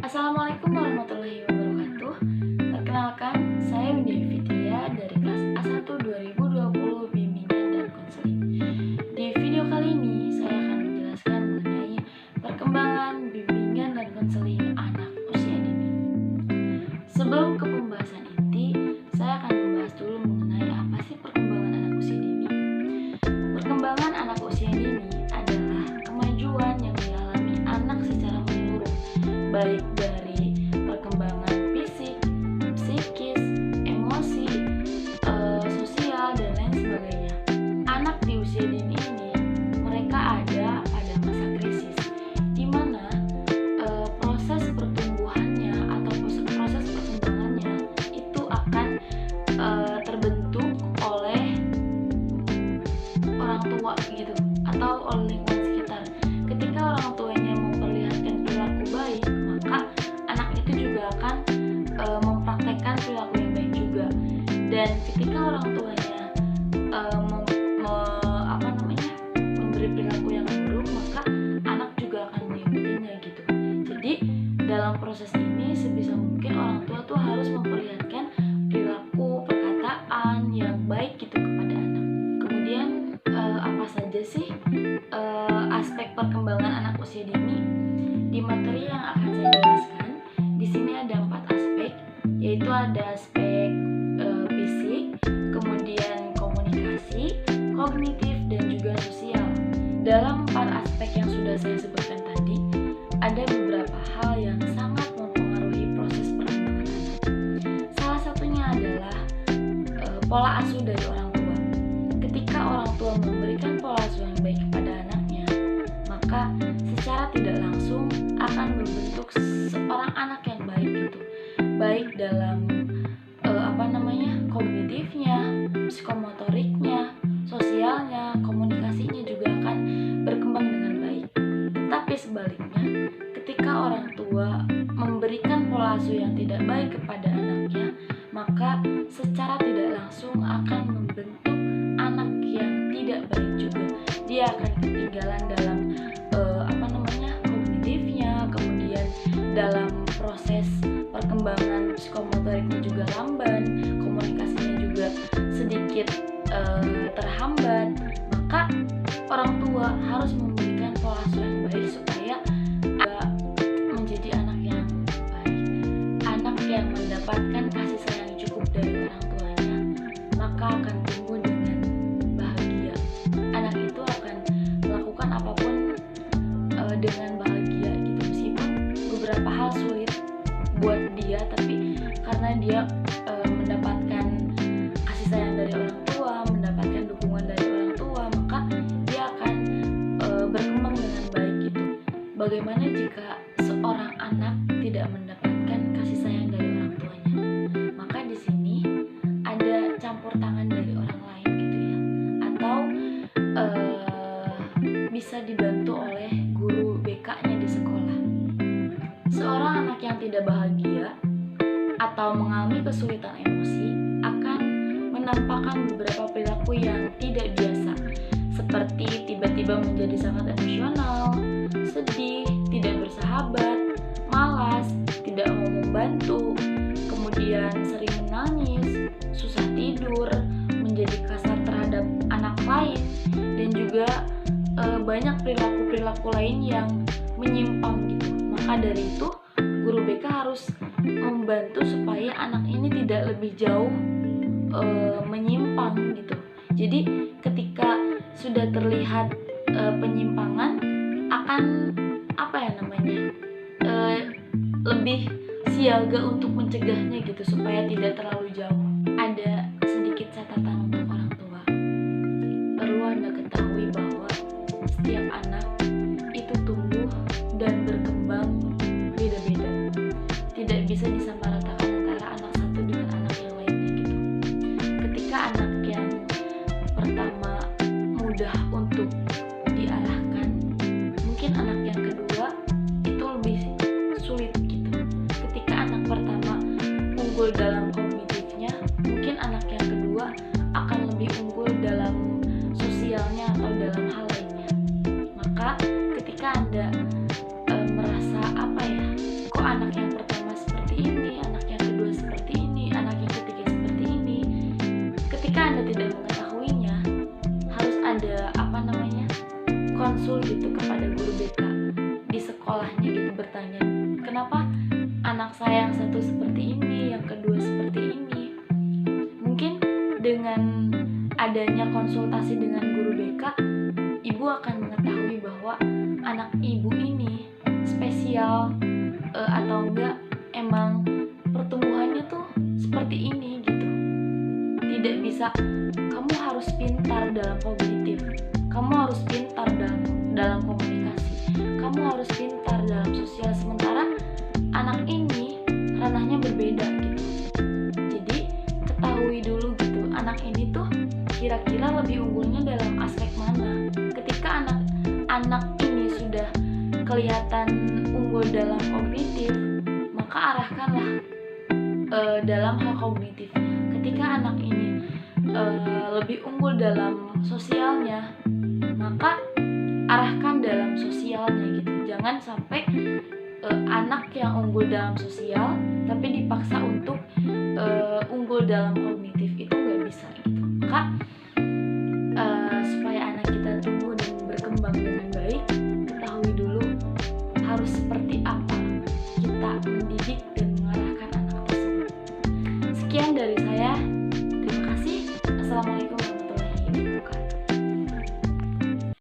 Assalamualaikum warahmatullahi wabarakatuh. Perkenalkan, saya Windy Fitria dari kelas A1 2020 Bimbingan dan Konseling. Di video kali ini, saya akan menjelaskan mengenai perkembangan bimbingan dan konseling anak usia dini. Sebelum ke pembahasan inti, saya akan membahas dulu mengenai apa sih perkembangan anak usia dini. Perkembangan anak usia dini adalah kemajuan yang dialami anak secara menyeluruh, baik dari perkembangan fisik, psikis, emosi, sosial, dan lain sebagainya. Anak di usia dini ini, mereka ada pada masa krisis, di mana proses pertumbuhannya atau proses perkembangannya itu akan terbentuk oleh orang tua gitu, atau oleh lingkungan sekitar. Ketika orang tuanya memperlihatkan perilaku baik, maka anak itu juga akan mempraktekkan perilaku yang baik juga. Dan ketika orang tuanya memberi perilaku yang buruk, maka anak juga akan mengikutinya gitu. Jadi dalam proses ini sebisa mungkin orang tua tuh harus memperlihatkan perilaku, perkataan yang baik gitu kepada anak. Kemudian apa saja sih aspek perkembangan anak usia dini? Di materi yang akan saya jelaskan, di sini ada 4 aspek, yaitu ada aspek fisik, kemudian komunikasi, kognitif, dan juga sosial. Dalam 4 aspek yang sudah saya sebutkan tadi, ada beberapa hal yang sangat mempengaruhi proses perkembangan anak. Salah satunya adalah pola asuh dari orang tua. Ketika orang tua memberikan pola asuh yang baik kepada anaknya, maka secara tidak langsung akan membentuk seorang anak yang baik gitu, baik dalam kognitifnya, psikomotoriknya, sosialnya, komunikasinya juga akan berkembang dengan baik. Tetapi sebaliknya, ketika orang tua memberikan pola asuh yang tidak baik kepada anaknya, maka secara tidak langsung akan membentuk anak yang tidak baik juga. Dia akan ketinggalan dalam kognitifnya, kemudian dalam proses perkembangan psikomotoriknya juga lamban, komunikasinya juga sedikit terhambat. Maka orang tua harus memberikan pola asuh yang baik supaya menjadi anak yang baik, anak yang mendapatkan kasih sayang cukup dari orang tuanya, maka akan tumbuh dengan bahagia. Anak itu akan melakukan apapun dengan bahagia gitu, meskipun beberapa hal sulit buat dia, tapi karena dia mendapatkan kasih sayang dari orang tua, mendapatkan dukungan dari orang tua, maka dia akan berkembang dengan baik gitu. Bagaimana jika seorang anak tidak mendapatkan kasih sayang dari orang tuanya? Maka di sini ada campur tangan dari orang lain gitu ya, atau bisa dibantu oleh guru BK-nya di sekolah. Seorang anak yang tidak bahagia atau mengalami kesulitan emosi akan menampakkan beberapa perilaku yang tidak biasa, seperti tiba-tiba menjadi sangat emosional, sedih, tidak bersahabat, malas, tidak mau membantu, kemudian sering menangis, susah tidur, menjadi kasar terhadap anak lain, dan juga banyak perilaku-perilaku lain yang menyimpang gitu. Maka dari itu, guru BK harus membantu supaya anak ini tidak lebih jauh menyimpang gitu. Jadi ketika sudah terlihat penyimpangan, akan lebih siaga untuk mencegahnya gitu, supaya tidak terlalu jauh. Ada sedikit catatan untuk orang tua. Perlu Anda ketahui bahwa setiap anak itu tumbuh dan berkembang beda-beda. Tidak bisa disamaratakan antara anak satu dengan anak yang lainnya gitu. Ketika anak yang pertama mudah untuk diarahkan, mungkin anak yang kedua itu lebih sulit gitu. Ketika anak pertama unggul dalam kognitifnya, mungkin anak yang kedua akan lebih bertanya, kenapa anak saya yang satu seperti ini, yang kedua seperti ini. Mungkin dengan adanya konsultasi dengan guru BK, ibu akan mengetahui bahwa anak ibu ini spesial atau enggak, emang pertumbuhannya tuh seperti ini gitu. Tidak bisa kamu harus pintar dalam kognitif, kamu harus pintar dalam komunikasi, kamu harus pintar dalam sosial, sementara anak ini ranahnya berbeda gitu. Jadi ketahui dulu gitu, anak ini tuh kira-kira lebih unggulnya dalam aspek mana. Ketika anak ini sudah kelihatan unggul dalam kognitif, maka arahkanlah dalam hal kognitif. Ketika anak ini lebih unggul dalam sosialnya, maka arahkan dalam sosialnya gitu. Jangan sampai anak yang unggul dalam sosial tapi dipaksa untuk unggul dalam kognitif, itu nggak bisa gitu. Maka